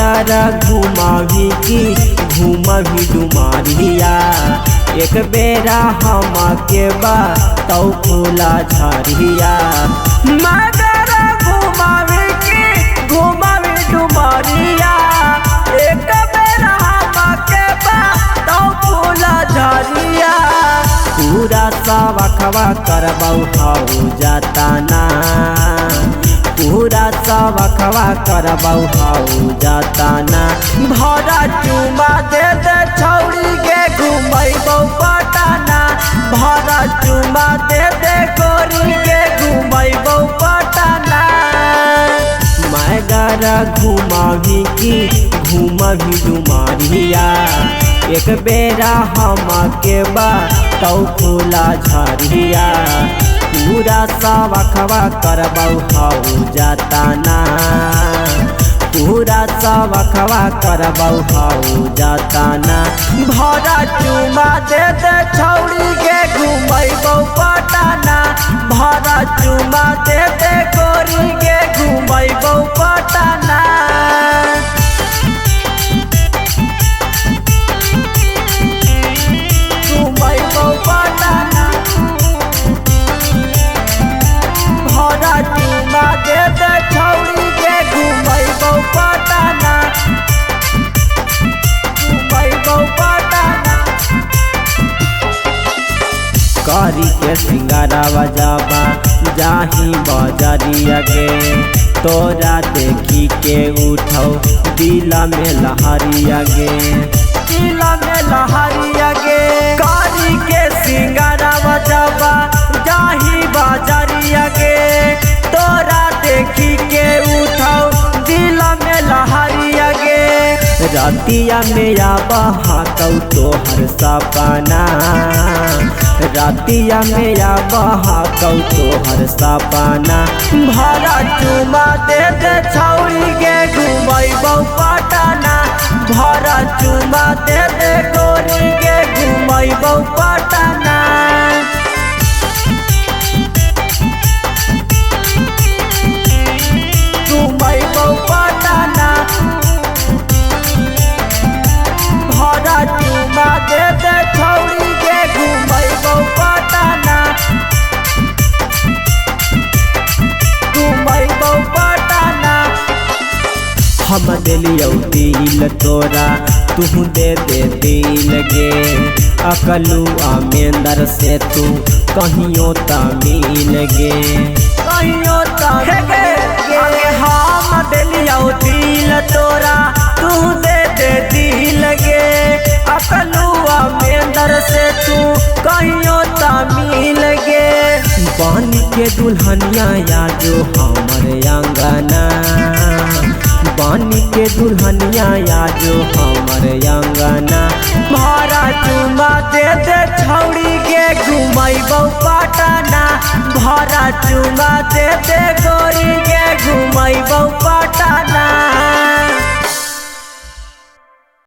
मगर घुमावी की घुमवी डुमारिया एक बेरा हम के तौ फूला झरिया मगर घुमावी की घुमवी डुमारिया एक बेरा हम के तौ फूला झरिया पूरा सवखवा करबौ हौ जाताना पूरा सवखवा करबौ हौ जाताना भरा चुमा दे दे छौड़ी के घुमैबौ पटाना भरा चुमा दे दे गोरी के घुमैबौ पटाना मगर घुमावी की घुमवी डुमारिया एक बेरा हम के तौ फूला झरिया पूरा सवखवा करबौ हौ जाताना पूरा सवखवा करबौ हौ जाताना भरा चुमा दे दे छौड़ी के घुमैबौ पटाना भरा चुमा दे दे गोरी के घुमैबौ पटाना दे दे छौड़ी के घुमैबौ पटाना घुमैबौ पटाना करी के सिंगारावा जाबा जाही बजरिया के तोरा देखी के उठौ दिला में लहरिया गे दिला में लहरिया गे करी के सिंगारावा जाबा जाही बजरिया के तोरा देखी के उठाओ दिल में लहरिया गे रातिया मेरा बहाकौ तोहर सपना रातिया मेरा बहाकौ तोहर सपना भरा चुमा दे दे छौड़ी के घुमैबौ पटाना भरा चुमा दे दे गोरी के घुमैबौ पटाना घुमैबौ पटाना भरा चुमा दे दे छौड़ी के घुमैबौ पटाना घुमैबौ पटाना हम दिलियौ दिल तोरा तू दे दे दिल गे अकलुआ मेंदर से तू कहियो त मिल गे कहियो त हम दिलियौ दिल तोरा तू दे दे दिल गे अकलुआ मेंदर से तू कहियो त मिल गे बन के दुल्हनिया यादो हमर अंगना बन के दुल्हनिया यादो हमर अंगना भरा चुमा दे दे छौड़ी के घुमैबौ पटाना भरा चुमा दे दे गोरी के घुमैबौ पटाना।